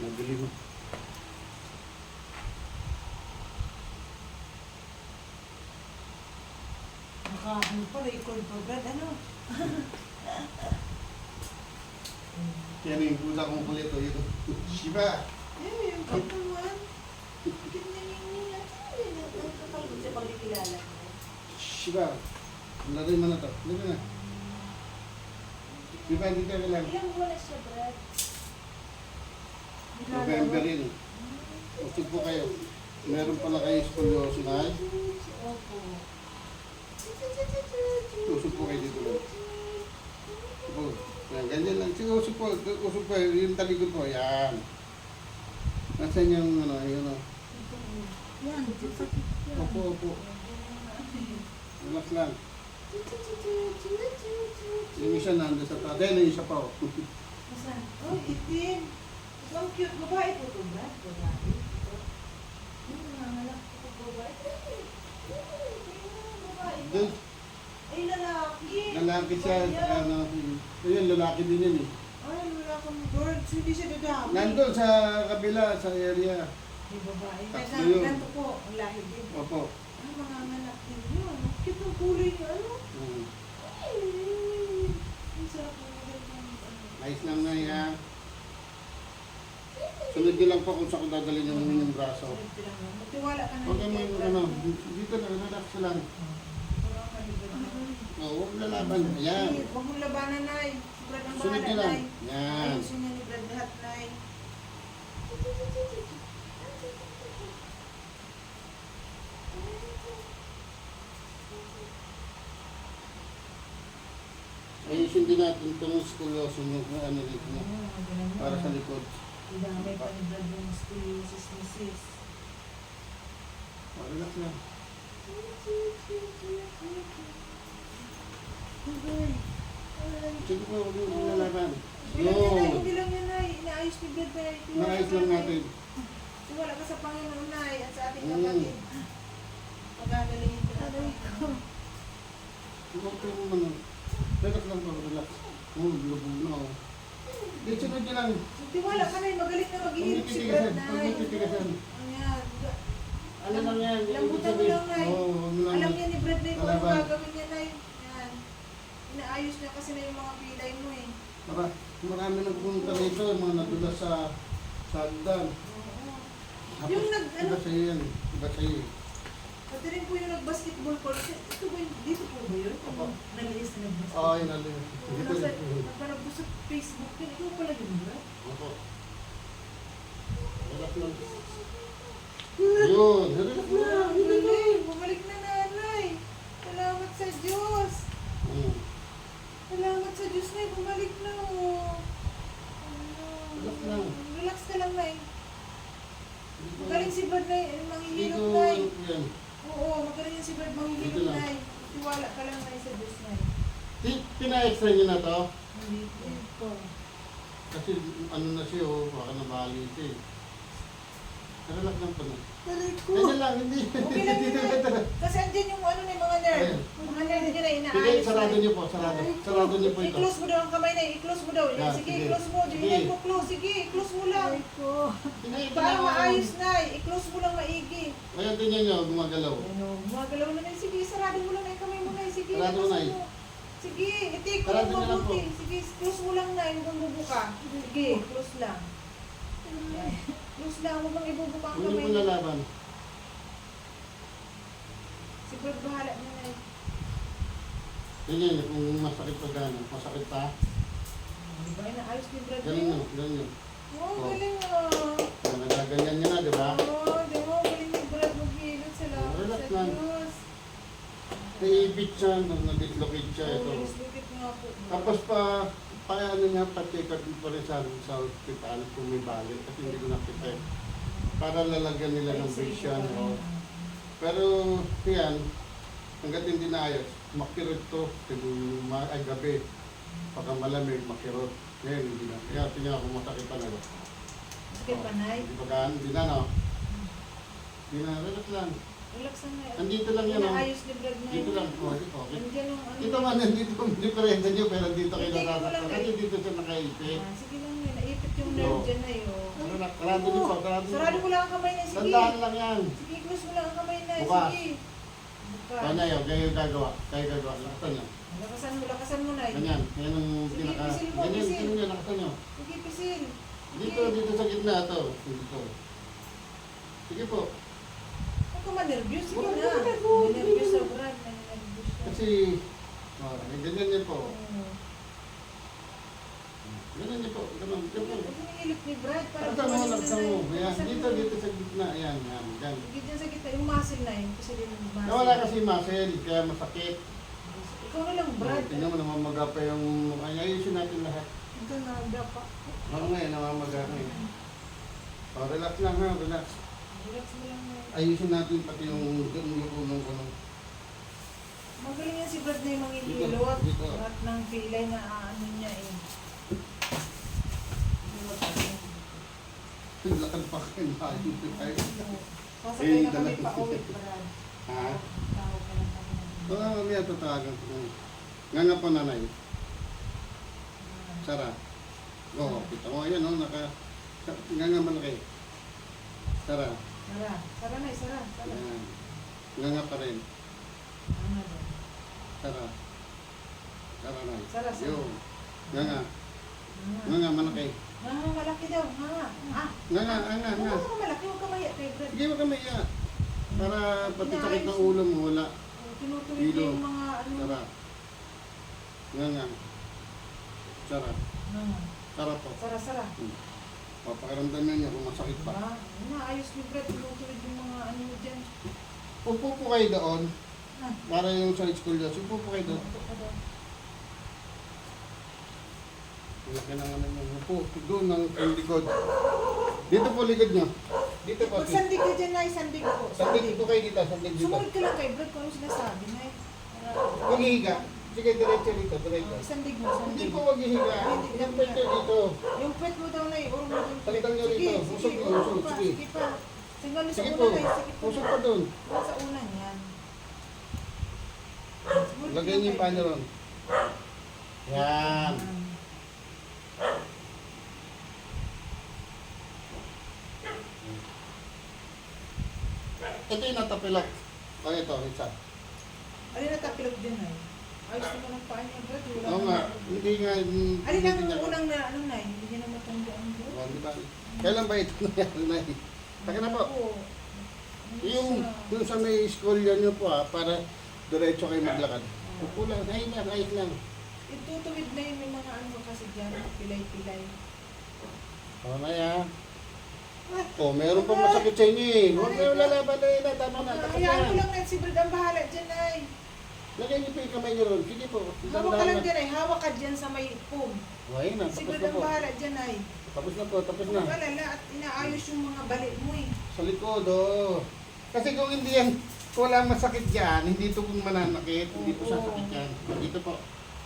Nabili mo. Ano pa, record pa, Brad, ano? Yan yung kusa kong kulit o ito. Shiba! Yung cute naman. Cute na niya. Ang kapagod siya pag ikilala mo. Shiba! Lari mo na to. Lari na. Shiba, dito ka lang. Ilang buwan na siya, Brad? November yun. Usog po kayo. Meron pala kayo scoliosis na. Opo. Usog po kayo dito lang. Usog. Yan, ganyan lang. Sige, usog po. Usog po. Yung talikod po. Yan. Nasaan yung ano, yun o. Yan, sakit yan. Opo, opo. Relax lang. Yung isa nandun sa tatay. Yung isa pa o. Asan? Oh, itim. So, ang cute. Babae po ito, Brad. Babae. Nangangalak po ito, babae. Babae. Doon. Ay, lalaki. Lalaki siya. Ano, yun, lalaki din yun eh. Ay, lalakang birds. Hindi siya dadami. Nandun sa kabila, sa area. May babae. Tatlo Nasa yun. ganito po. Ang lahi din. Opo. Ay, mangangalak din yun. Ang cute ng kulay niya. Ano? Ay, ang sarap ng ano. Ayos lang na yan. Sunod nyo lang po kung saan ko dadalhin yung inyong braso. Magtiwala ka na. Huwag kang may ano, dito lang, relax lang. Oo, huwag lalaban. Ayan. Huwag mong labanan, Nay. Brad ang Sunod bahala, nyo lang. Nay. Yan. Ayusin niya ni Brad lahat, Nay. Ayusin din natin itong scoliosis yung ano dito mo. Para sa likod. Idamay pa ni Brad yung scoliosis ni sis. Oh, relax lang. Sige po, huwag yung lalaban. Hindi lang yan, Nay. Yun. Hindi lang yan, Nay. Inaayos ni Brad, Nay. Naayos lang natin. Tiwala ka sa Panginoon, Nay, at sa ating Mm. kapatid. Pagagalingin ka na. Huwag po yung ano. Relax lang po, relax. Lubog na o. Di, sunod nyo lang. Tiwala ka, Nay. Magaling na maghihirap si Brad, Huwag Nay. mo titigasan. Ayan. Ano lang yan? Lambutan mo lang, Nay. Oo, huwag mo lang. Alam niya ni Brad, Nay, kung ano Lalaban. gagawin niya, Nay. Yan. Inaayos niya kasi na yung mga pilay mo, eh. Para, marami nagpunta rito, yung mga nadulas sa hagdan. Oo. Tapos, Yung nag, ano, iba sa'yo yan. Iba sa'yo eh. pati rin po yung nag-basketball court. Ito ba yung, dito po ba yun? Opo. Naliis na nag-basketball. Oo, yun natin. Oo, Dito nasa, yun. napanood ko sa Facebook yun. Ikaw pala yun, Brad? Opo. Relax lang. Yun, relax lang. Ang galing. Bumalik na, nanay. Salamat sa Diyos. Hmm. Salamat sa Diyos, Nay. Bumalik na, oh. Relax lang. Relax ka lang, Nay. Magaling si Brad, Nay. Manghihilot, Dito, Nay. yan. Oo, magaling yan si Brad. Dito Manghihilot, lang. Nay. Tiwala ka lang, Nay, sa Diyos, Nay. Pina-extra nyo na to? Hindi po. Kasi ano na siya, oh, baka nabali siya eh. Relax lang pa na. Taray ko. Ganyan lang, hindi. Okay lang yun, Nay. Kasi andyan yung ano na yung mga nerve. Ayan. Mga nerve nyo na Sige, inaayos. sarado Nay. nyo po, sarado. Sarado nyo po ito. I-close mo daw ang kamay, Nay. I-close mo daw. Yan, Sige, sige. i-close mo. Sige. Dibinan mo, close. Sige, i-close mo lang. Para maayos, Nay. I-close mo lang maigi. Ngayon din nyo, gumagalaw. Ano, gumagalaw na, Nay. Sige, sarado mo lang, Nay. Kamay mo, Nay. Sige, Sarado mo, lakasan Nay. mo. Sige, itik mo Sarado lang niyo lang po. mabuti. Sige, close mo lang, Nay. Huwag kang bubuka. Sige, close lang. Yan. Close lang. Huwag kang ibubuka ang Huwag nyo kamay. po lalaban. Si Brad, bahala na, Nay. Ganyan, kung masakit pa gano'n. Masakit pa. Di ba, inaayos ni Brad Ganun yun? yun, ganun yun. Oh, Oh. galing ah. Nagaganyan nyo na, di ba? Oh, di mo, galing ni Brad maghilot. Salamat Relax sa lang. Diyos. Naibit siya, nag-dislocate siya ito. Oh, dislocate nga po. Tapos pa ano niya, pa-check up pa rin sa hospital kung may balik kasi hindi ko nakita eh. Para lalagyan nila ng bridge yan. Oh. Pero yan, hanggat hindi naayos, makirot to, siguro ay gabi. Pagka malamig, makirot. Ngayon, hindi na. Kaya tingnan kung masakit pa na. Sakit pa, Nay. Hindi pa gaan, hindi na no. Hindi na, relax lang. Relax lang, Nay. Andito lang yan, oh. Inaayos ni Brad, Nay. Dito lang, okay. Nandiyan yung ano. Dito man, dito, diferensya nyo, pero dito kayo Hindi ko lang nasasaktan. Kasi dito siya nakaipit. Sige lang, Nay. Naipit yung nerve dyan na yun. Karado din po, karado din Sarado po. mo lang ang kamay na, sige. Tandaan lang yan. Sige, close mo lang ang kamay na, Bukas. sige. Bukas. Kaya na yun, kayo gagawa. Kayo gagawa. Lakasan nyo. Lakasan mo na. Ganyan. Yan ang Sige, pinaka... pisil mo, Ganyan, pisil. ganyan, lakasan nyo. Sige, pisil. Dito, dito sa gitna ito. Dito. Sige po. Huwag ka ma-nervous, sige Wala, na. wala, wala. Nervous sa brand, nervous ka. Kasi... ganyan yan po. Oo. Ganyan yan po. Ganun. Huwag Ganun. yung inilip ni Brad para Lakasan mo, kumain na lakasan mo. na. Ayan, Lakasan dito, mo. dito sa gitna. Ayan, yan. Yan. Sige, dyan sa gitna, yung muscle na yun. Kasi din yung muscle. Nawala kasi muscle, kaya masakit. Ikaw na lang, Brad. Tingnan mo, namamaga pa yung... Ay, ayusin natin lahat. Ikaw na, dapa. Oo nga, namamaga ka eh. Oh, relax lang ha, relax. Relax mo lang na. Ayusin natin pati yung ulong ko ng... Magaling yan si Brad na yung mga Dito, ililot. dito. Lahat ng pilay na ano niya eh. Lakad pa kayo na ayusin tayo. Pasakay na kami dala- pa uwi, Brad. Ha? Tawag ka lang kami. Oo nga, mamaya tatawagan ko. Nga nga po nanay. Sara. Oo, kita mo yan, no? Naka... Nga nga malaki. Sara. Sara. Sara na, Sara. Sara. Yan. Nga nga pa rin. Ano ba? Sara. Sara na. Sara, Sara. Yo. Nga nga. Ah. Nga nga malaki. Malaki daw. Ah. Nga nga, nga nga. Huwag ka malaki. Huwag ka maya kay Brad. Sige, wag ka maiya. Para pati sakit ng ulo mo, wala. Tinutuloy Kilo. niya yung mga ano. Sara. Nga nga. Sara. Ah. Sara po. Sara, Sara. Papakiramdam niya kung masakit pa. Diba? Naayos ni Brad. Tinutuloy yung mga ano mo dyan. Upo po kayo doon. Ah. Para yung sa school doon. Upo po kayo doon. Ito ka daw. Laki na nga naman. Upo. Doon ang likod. Dito po likod niyo. Dito po. Magsandig ka dyan, Nay. Sandig po. Sandig po kayo dito. Sandig dito. Sumunod ka lang kay Brad kung ano sinasabi, Nay. Huwag hihiga. Sige, diretso dito. Diretso. Sandig mo, Hindi sandig. po huwag hihiga. Yung pwede dito. Yung pwet mo daw, Nay. Urong mo daw. Salitan niyo rito. Usog niyo, urong usog. pa, Sige. Sige pa. Tingnan sa Sige una, po. Nay. Sige po. Usog pa doon. Doon sa una niyan. Sumunod ka Lagay lang niyo yung kay panyo Brad. ron. Yan. Ito yung natapilok. O ito, isa. Alin na tapilog din, Nay? Ayos naman ang paa niya, Brad. Wala Oo nga, naman. hindi nga. Alin hindi ang niya- unang na, ano, Nay? Hindi niya na matandaan, Brad. Oh, di ba? Kailan ba ito nangyari na eh? Taka na po. Oo. Yung sa may school yan nyo po para diretso kayo maglakad. Upo lang, ayos lang. Itutuwid na yun, may mga ano kasi dyan, pilay-pilay. O na yan. O, meron pang masakit sa inyo eh. Huwag kayo lalaban na yun. Tama na, tapos Hayaan ko na. lang na si Brad ang bahala dyan, Nay. Lagay niyo po yung kamay niyo ron. Sige po. Hawak ka lang dyan, Nay. Hawak ka dyan sa may pum. O, ayun na, Si tapos Brad na ang po. bahala dyan, Nay. Tapos na po, tapos na. Huwag alala at inaayos yung mga balik mo eh. Sa likod, o. Kasi kung hindi yan, kung wala masakit dyan, hindi ito kung mananakit, hindi po sasakit yan. Dito po.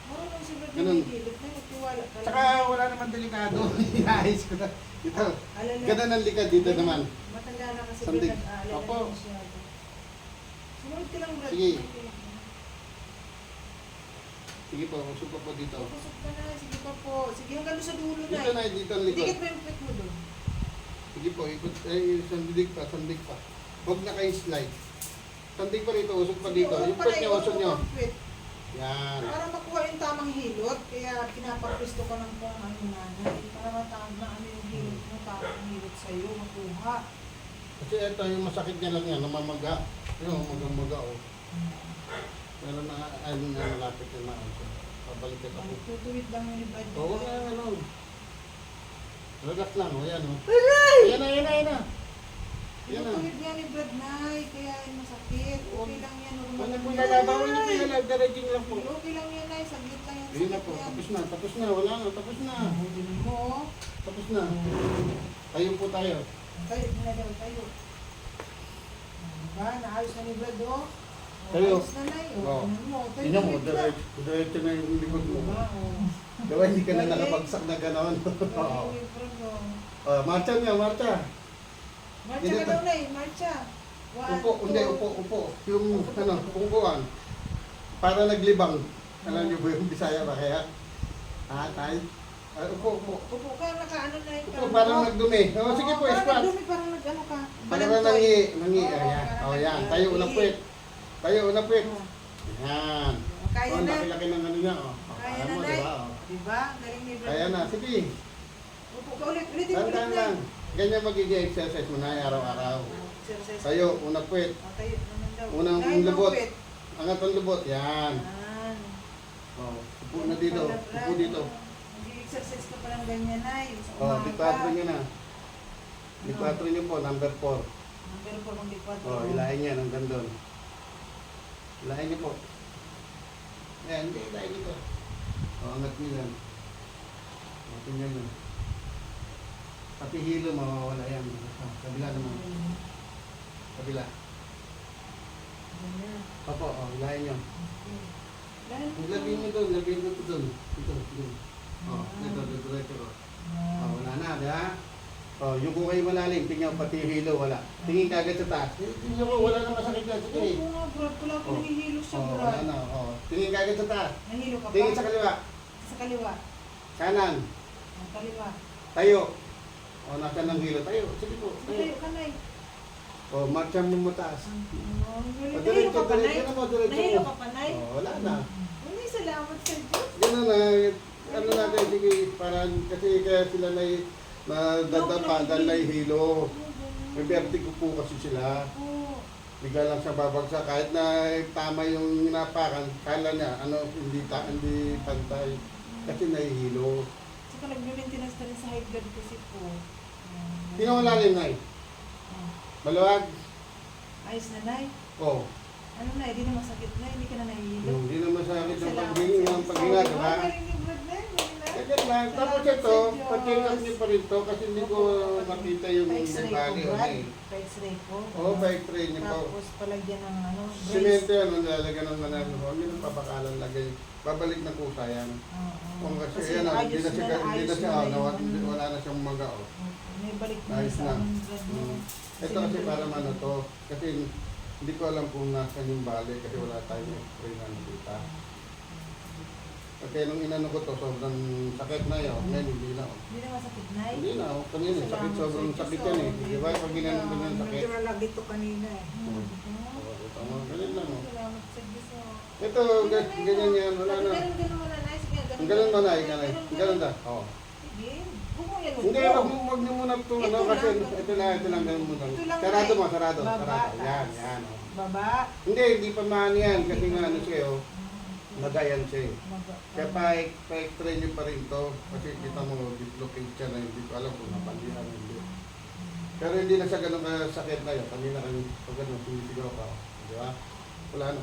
Marunong si Brad na Ganun. may gilid na nagtiwala ka lang. Tsaka wala naman delikado. Inaayos ko na. Ito. Alala. Ganun ang likad dito naman. Matanda na kasi Sandig. Brad, nag-aalala Opo. na masyado. Sumunod ka lang, Brad. Sige. Sige po, usok po dito. Pusok ka na. Sige pa po. Sige hanggang doon sa dulo na. Dito na, dito ang likod. Dikit mo yung pet mo doon. Sige po, ikot, sandig pa, sandig pa. Huwag na kayo slide. Sandig pa dito, usok pa dito. Yung pwet niya, usok niyo. Yan. Para makuha yung tamang hilot, kaya pinapapwisto ka ng kung ano nanay. Para matawag na ano yung hilot mo, tamang hilot sa'yo, makuha. Kasi ito, yung masakit niya lang yan, namamaga. Yung maga-maga, oh. Pero na, ano na, malapit na ako. Pabalik ka po. Tutuwid lang yung libad. Oo nga, ano. Relax lang, oh, yan, oh. Ayan na, ayan na, ayan na. Yan na. Tutuwid nga ni Brad, Nay, kaya yung masakit. Okay lang yan, normal Ano lang po yan. nalaban? Huwag niyo pinalaban, diretsing lang po. Okay lang yan, Nay, saglit lang yan. Ayun na sakit po, yan. tapos na, wala na, tapos na. Hudin mo. Tapos na. Tayo po tayo. Tayo, na daw, tayo. Diba, naayos na ni Brad, oh. Tayo. Ayos na, Nay. Oo. Oh, ano mo, tayo, Tingnan mo, tuwid ka. diretso na yung likod mo. Diba, oh. Diba hindi ka na nakabagsak na gano'n? Oo. Tayo, Brad, oh. Marcha niya, marcha. Marcha Ganito. ka daw, Nay, marcha. One, Upo, hindi, two. upo. Yung, ano, pungguan. Para naglibang. Alam niyo ba yung Bisaya ba kaya? Tay? Upo. Upo ka, nakaano na yung Upo, parang nagdumi. O, sige po, parang squat. nagdumi, parang nag-ano ka. Parang Balantoy. nangi. Oo, Ayan. parang O, yan. nag- Tayo, unang puwit. Tayo, unang puwit. Oo. Yan. Kaya O, na. laki-laki ng ano niya. O, Kaya kaya na, mo, Nay. diba? O. Diba? Galing ni Brad. Kaya na. Sige. Upo ka ulit. Ulitin mo ulit Tandaan na. lang. Ganyan magiging exercise mo na araw-araw. Exercise. Tayo, unang puwit. O, tayo naman daw. Unang Dahil lubot. maupit. Angat ang lubot. Yan. Yan. O, upo na dito. Pala, Brad. Upo dito. Mag-exercise ka palang ganyan, Nay. Sa O, umaga. di-4 niyo na. Di-4 niyo po, number 4. Pero po kung di 4. O, ilahin niya hanggang doon. Ilahin niyo po. Ayan, hindi, ilahin niyo po. O, angat niyo yan. O, tingnan niyo. Pati hilo, mawawala yan. Kabila naman. Kabila. Ganyan. Opo, o, ilahin niyo. Dahil po. Labihin niyo doon, labihin niyo doon. Ito, doon. O, dito. O, wala na, di ba? O, yung kung kayo malalim, tingnan pati hilo, wala. Tingin ka agad sa taas. Tingnan mo, wala na masakit yan. Sige. Oo nga, Brad. Wala ko Oh. nahihilo siya, O, Brad. wala na. O, tingin ka agad sa taas. Nahilo ka pa? Tingin sa kaliwa. Sa kaliwa. Kanan. Ang kaliwa. Tayo. O, nasa ng hilo. Tayo. Sige po. Tayo Tayo. ka, Nay. O, marcha mo mataas. Oh, O, nahilo ka pa, Nay. diretso mo, diretso Nahilo mo. ka pa, Nay. O, wala na. Uy, salamat sa Diyos. Ganun na. Ano natin, sige, parang, kasi kaya sila nadadapa dahil na hilo. May vertigo po kasi sila. Oo. Bigla lang siya babagsak. Kahit na tama yung napakan, kala niya, hindi pantay. Kasi nahihilo. Saka nag-maintenance na rin sa high blood kasi po. Sino ang lalim, Nay? Maluwag? Ayos na, Nay. Oo. Ano, Nay? Hindi na masakit, Nay. Hindi ka na nahihilo. Hindi naman sa akin yung Salamat paghinga, sa ang Diyos. paghinga, di ba? Oh, galing ni Brad, Nay. Galing na. Ganyan lang. Tapos Salamat ito, sa Diyos. pa-check up niyo pa rin to kasi hindi ko makita yung Pa-x-ray may ko, bali. Brad. Pa-x-ray ko. Oo, pa-x-ray niyo po. Tapos palagyan ng ano, brace. Simento yan, ang lalagyan ng manalo. Huwag yun ang papakalan lagay. Babalik na kusa yan. Oo. Kung kasi Kasi yan, hindi ayos na siya, hindi na ayos siya, na nawat, yung- wala na siyang maga. Oh. May balik na Ayos sa na. amin, Brad, no? Ito kasi para ano to, kasi hindi ko alam kung nasan yung bali kasi wala tayong x-ray na nakita. Kasi nung inano ko to, sobrang sakit na yun. Ngayon, hindi na. Oh. Hindi na masakit, Nay. Hindi na, oh. Kanina, sakit, sobrang sakit yan eh. Di ba? Pag ginano ko yung sakit. Medyo lang dito kanina eh. Hmm. Oh, ito mo, ganyan lang. Oh. Salamat sa Diyos, oh. Ito, ganyan yan, wala na. Ganun mo na, Nay. Sige, ganun. Ganun ba na, ganun. Ganun da. Oo. Sige. Huwag mo yan. Hindi, wag niyo muna ito, ano, kasi ito lang, ganun muna. Ito lang, Sarado Nay. mo, sarado. Baba, Sarado. Yan, taas. yan. Oh. Baba. Hindi pa maano yan, kasi nga ano siya, oh. Nagayan siya eh. Baba. Kaya pa-explain niyo pa rin to kasi kita mo dislocate siya na hindi ko alam kung napandihan o hindi. Pero hindi na siya ganun kasakit na yun. Kanina kami pag ganun, sumisigaw ka. Di ba? Wala na.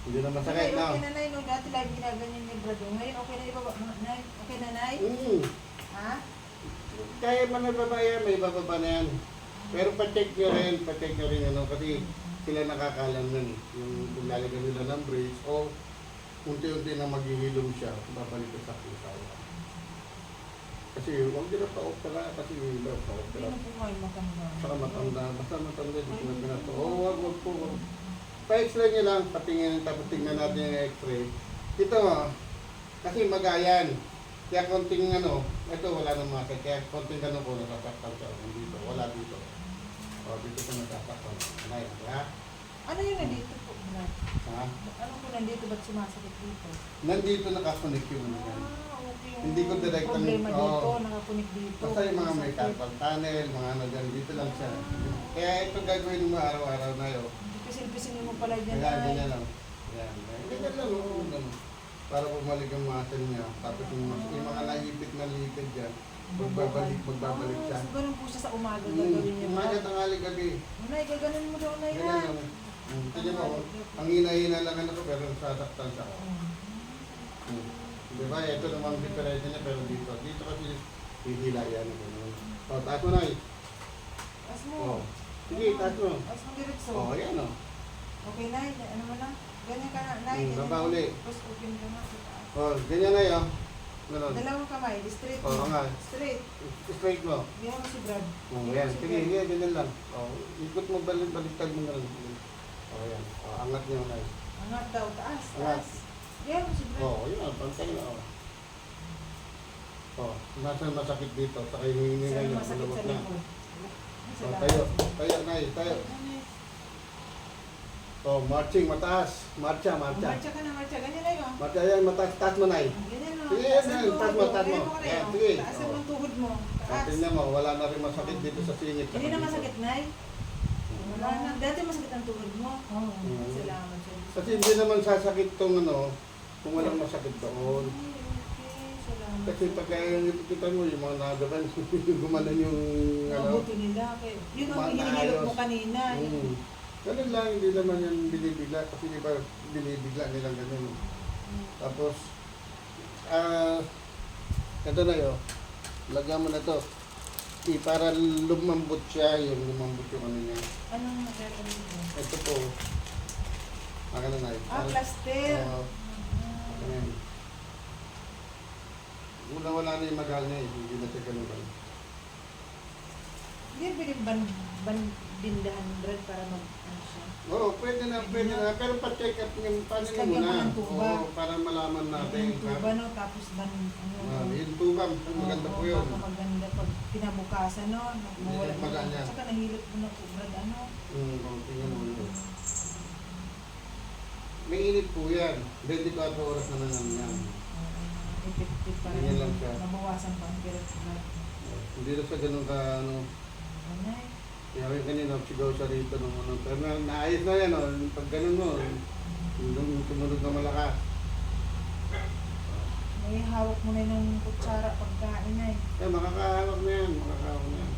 Hindi na masakit Okay, na. okay na, Nay. No, dati lagi ginaganyan ni Brad. Ngayon, okay na ibaba. Nay, okay na, Nay? Ha? Kaya man nababa yan, may bababa na yan. Pero pa-check nyo rin ano, kasi sila nakakalam nun eh. Yung kung lalagyan nila ng brace o unti-unti na maghihilom siya, babalik ka sa pusa. Kasi huwag din na pa-off talaga kasi yung daw pa-off Hindi talaga. na po kayo matanda. Saka matanda, basta matanda, di ko na pinato. Oo, wag po. Pa-x-ray nyo lang, patingin, tapos tingnan natin yung x-ray. Ito kasi magayan. Kaya konting ano, ito wala nang masakit. Kaya konting ano po, nasasaktan siya. Dito, wala dito. O, dito ko nasasaktan. Anay, ha? Ano yung nandito po, Brad? Ha? Ano po nandito? Ba't sumasakit dito? Nandito nakakonect yung ano yan. Okay. Hindi ko direct ang- Problema dito, oo. nakapunik dito. Basta yung mga may Sakit. carpal tunnel, mga ano dyan, dito lang siya. Kaya ito gagawin mo araw-araw na yun. Pisil-pisilin mo pala dyan, Ganyan, Nay. ganyan lang. Yan, ganyan lang. Oo, ganun. Para bumalik ang muscle niya. Tapos yung mga naipit na likid dyan, magbabalik siya. So, ganun po siya sa umaga gagawin niya. Umaga, tanghali, gabi. Nay, gaganon mo daw, Nay. Ganyan lang. Tignan mo, ang hina-hina lang ano ko, pero sasaktan siya. Di ba? Ito namang diferensya niya, pero dito. Dito kasi hihila yan. Ganun. O, taas mo na eh. As mo. O. Sige, taas mo. As mo diretso. O, yan o. Okay, Nay. Ano mo na? Ganyan ka na, Nay. Ganyan Baba mo. uli. Tapos open ka na sa taas. O, ganyan na yun. Ganun. Dalawang kamay, straight Oo, mo. nga. Straight. Straight mo. Ganyan mo si Brad. O, yan. Sige, yan, ganyan lang. O, ikot mo, baliktad mo ganun. O, yan. O, angat niyo na. Angat daw, taas, Angat. taas. Ganyan mo si Brad. O, yun. Pantay na. O. Oh, nasa masakit dito. Saka yung hininga Saan niya, masakit malabot sa na. likod? Sa Oh, lahat. tayo. Tayo, Nay. Tayo. Oh, marching, mataas. Marcha, marcha. Marcha ka na, marcha. Ganyan na yun. Marcha yan, mataas. Taas mo, Nay. Ganyan o. Sige, Taas yan, ang tuhod taas mo, taas mo. Ganyan ka na Yan, yun. sige. Taasan mo Oh. ang tuhod mo. Taas. Tingnan mo, wala na rin masakit dito sa singit. Hindi na masakit, Nay. Wala na. Dati masakit ang tuhod mo. Mm. Salamat sa Diyos. Kasi hindi naman sasakit tong ano, kung walang masakit doon. Ay, okay. Salamat. Kasi pagka kita mo, yung mga nagaban, gumanan yung ano. Mabuti nila. Yun ang Maayos. hinihilot mo kanina. Mm. Ganun lang, hindi naman yan binibigla. Kasi di ba binibigla nilang ganun. Tapos, ito na yun. Lagyan mo na to. Para lumambot siya, yung lumambot yung ano niya. Anong magagawin mo? Ito po. Maka na na. Plaster. Ayan. Wala na yung magal niya eh. Hindi na siya ganun lang. Hindi piling bindahan, Brad, para ano siya. Oo, pwede na. Pero pa-check up yung paano Tapos niya lagyan mo muna. ng tuba. Oo, para malaman natin. Yung tuba, no? Tapos Yung tubang, maganda po yun. Maganda pag kinabukasan, no? Mawala Hindi, maganda. Saka nahilot mo na po, Brad, ano? Tingnan mo yun. May init po yan. 24 oras na naman yan. Effective para Ganyan lang siya. mabawasan pa ang kirot, Brad. Hindi na siya ganun ka, ano. Anay. Kaya rin kanina, sigaw siya rito ng ano. Pero naayos na yan, oh. Pag ganun mo, yung tumunod na malakas. May hawak mo na ng kutsara pagkain na eh. Makakahawak na yan, makakahawak na yan.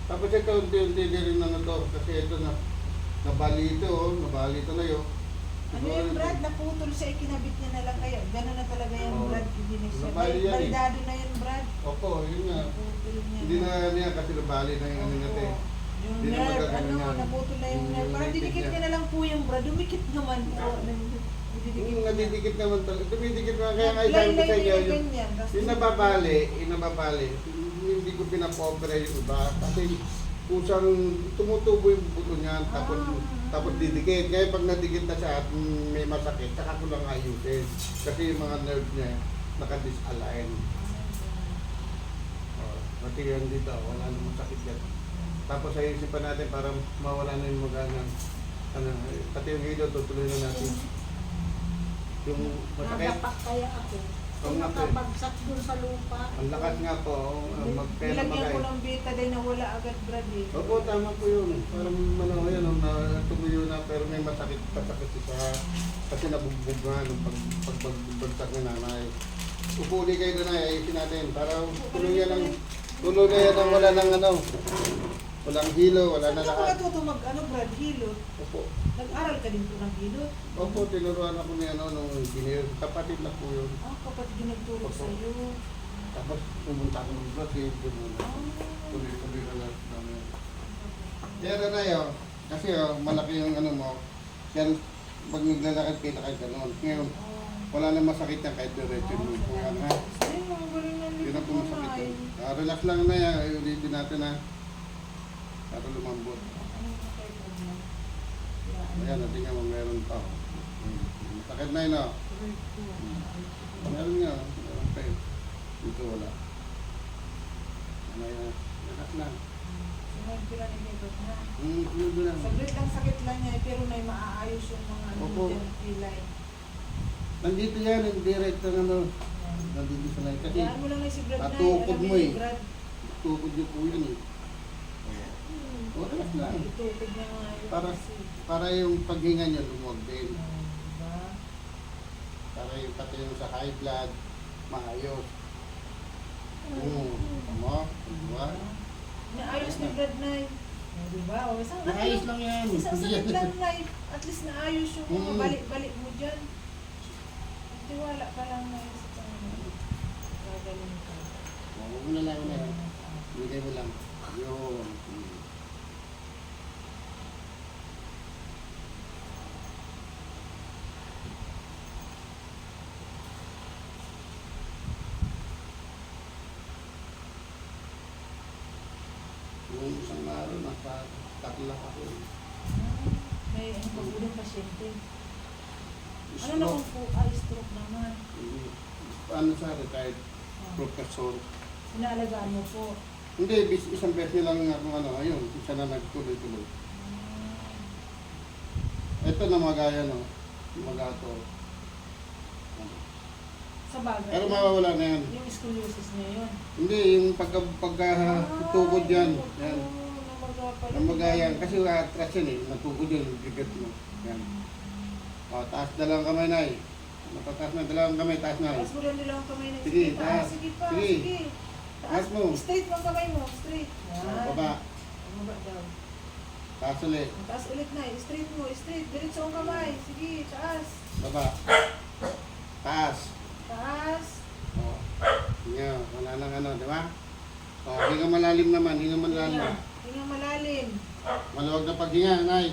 Tapos ito, unti-unti din rin na to. Kasi ito na, nabalito, oh. Nabalito na yun. Ano yung Brad? Naputol siya, ikinabit niya na lang kayo. Gano'n na talaga yung Oo. Brad. Hindi na siya. Nabali yan eh. Balidado na yun, Brad. Opo, yun nga. Naputol niya. Hindi na niya kasi nabali na yung ano niya, te. Yung Hindi na nerve, magagano yan. naputol na yung Yung nerve. Parang native dinikit niya. niya na lang po yung Brad. Dumikit naman po. Didikit Yung niya. nadidikit naman talaga. Dumidikit naman. Kaya nga sabi ko Line-line sa inyo, yung yung, ganyan. Tapos yung nababali, hindi ko pinapopera yung iba. Kasi kusang tumutubo yung buto niya, tapos didikit. Kaya pag nadikit na siya at may masakit, saka ko lang ayusin. Kasi yung mga nerve niya, naka-disalign. Pati yan dito, wala namang sakit yan. Tapos ayusin pa natin para mawala na yung mga pati yung hilo, tutuloy na natin. Yung masakit, Nadapak kaya ako. Oo nga po. Nakabagsak dun sa lupa. ang lakas nga po, magkaya nilagyan ko magay. ng betadine na wala agad, Brad eh. Opo, tama po yun. Parang ano, yan, tumuyo na pero may masakit siya. Kasi nabugbog nga nung pagbagsak ni nanay. Upuli kayo doon ay ayusin natin para tuloy yan ang wala ng ano. Walang hilo, wala Saan na ka lahat. natuto Brad, hilot? Opo. Nag-aral ka din po ng hilot? Opo, tinuruan ako ni ano nung engineer. Kapatid na po yun. Kapatid yung nagturo Opo. sa'yo. Tapos pumunta ako ng vlog, yun po muna. Ah. Tuloy-tuloy na lang namin. Pero na yun, kasi malaki yung ano mo. Yan, pag naglalakad kayo na kayo ganun. Ngayon, wala na masakit yan kahit diretso mo po yan ha. Yun ang pumasakit yun. Relax lang na yan, ulitin natin ha. Para lumambot. Ayan, natingnan mo, meron pa. Masakit na yun o. Meron nga, meron pa yun. Dito wala. Ano yan, lahat na. Yun lang. Saglit lang sakit lang niya, pero may maaayos yung mga ano Opo. dyan, pilay. Nandito yan, yung direct ng ano. Nandito sa line. Kasi Kaya mo lang na si Brad na Tatukod mo eh. Brad. tukod yung po yun eh. O, relax lang. Itukod niya nga yun. Para- kasi. Para yung paghinga niya lumuwag din. Diba? Para yung pati yung sa high blood, maayos. Tama? Diba? Naayos ni Brad na yun. Diba? O, isang Maayos lang yan. Isang sakit lang na at least naayos yung mga Mm. balik-balik mo dyan. Tiwala ka lang na yun sa tanong. Gagaling ka. Huwag mo na lang na yan. Bigay mo lang. Yun. Yung isang araw, nakatakla ako. May ano pa po din pasyente. Ano na Stroke. kung po? Stroke naman. Paano sa retired? professor. Inaalagaan mo po. Hindi, isang beses nilang ayun, isa na nagtuloy-tuloy. Ito na magaya, no? Magato. Sa bagay. Pero mawawala na yan. Yung scoliosis niya yun. Hindi, yung pagkatukod yan. Yan. Namagayan. Kasi atras yan eh. Natukod yun, bigat mo. Yan. O, taas dalawang kamay na eh. Matataas na dalawang kamay, taas na eh. Taas mo rin nila ang kamay na. Sige, Sige, taas. taas. Sige pa, Sige. sige. Taas mo. Straight mo ang kamay mo. Straight. O, baba. Baba daw. Taas ulit. Taas ulit na. Straight mo. Straight. Diretso ang kamay. Sige, taas. Baba. Taas. Taas. O. Nga, wala nang di ba? O, hinga malalim naman, hinga malalim. Hinga malalim. Maluwag na paghinga, Nay.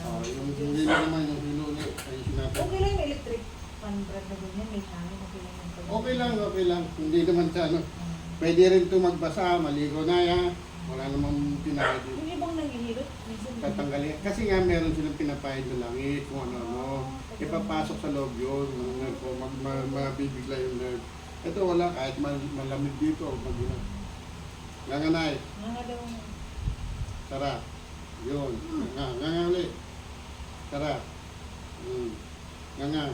O, yung huli na naman, yung hinuli, ay sinabi. Okay lang yung electric fan brad na ganyan. May hangin. Okay lang yung pag- Okay lang. Hindi naman sa Pwede rin ito magbasa, maligo na ya. Wala namang pinahid yun. Yung ibang nanghihilot. Minsan Tatanggalin. Kasi nga meron silang pinapahid na langit, kung ano. Ipapasok sa loob yun. Mabibigla yung nerve. Ito wala, kahit malamig dito. Nanganay, Nga daw. tara. Yun. Nga ulit. Tara. Nga.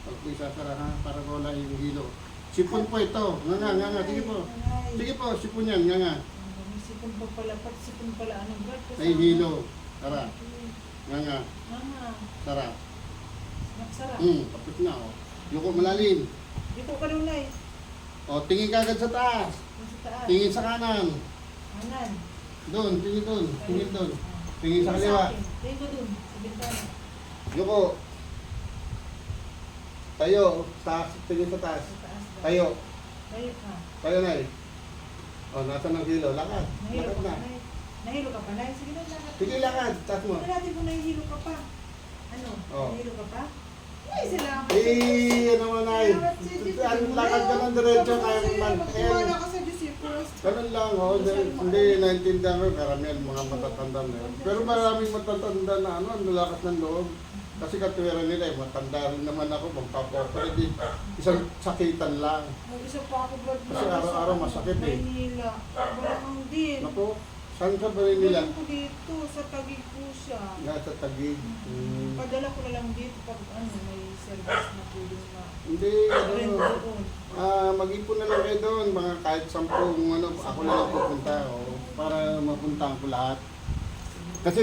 Pag po isasara ha, para wala yung hilo. Sipon po ito. Nga. Sige po. Sige po, sipon yan. Nga. Sipon pa pala. Pati sipon pala. Anong brad? May hilo. Tara. Nga. Nga. Tara. Sarap. Tapos na o. Yuko malalim. Dito ka daw na eh. O, tingin ka agad sa taas. Sa taas. Tingin sa kanan. Kanan. Doon, tingin doon. Tingin doon. Tingin sa kaliwa. Tingin ko dun. Sa bintana. Yuko. Tayo. Tingin sa taas. Sa taas. daw. Tayo. Tayo ka. Tayo na eh. O, nasa ng hilo. Lakad. Nahilo Lakad ka na. pa. Nahilo ka pa. Sige na, lakad. Sige, lakad. Taas mo. Tingnan natin kung nahihilo ka pa. Ano? Oh. Nahihilo ka pa? Ay, salamat. Ano mo na eh. Ang lakad ka ng diretso. Kaya naman. Magtiwala ka sa Diyos eh. First. Ganun lang, hindi naintindihan ko, karamihan mga matatanda na yun. Pero maraming matatanda na ang lalakas ng loob. Kasi katwira nila matanda rin naman ako, magpapapalit isang sakitan lang. Mag-isa pa ako blood Kasi araw-araw masakit eh. Maynila. Wala kang din. Naku, saan ka ba rin nila? Wala ko dito. Sa Taguig po siya. Nasa Taguig. Padala ko na lang dito pag may service na pwedeng ma... Hindi, Rent doon. mag-ipon na lang kayo doon, mga kahit 10, ako na lang pupunta, para mapuntahan ko lahat. Kasi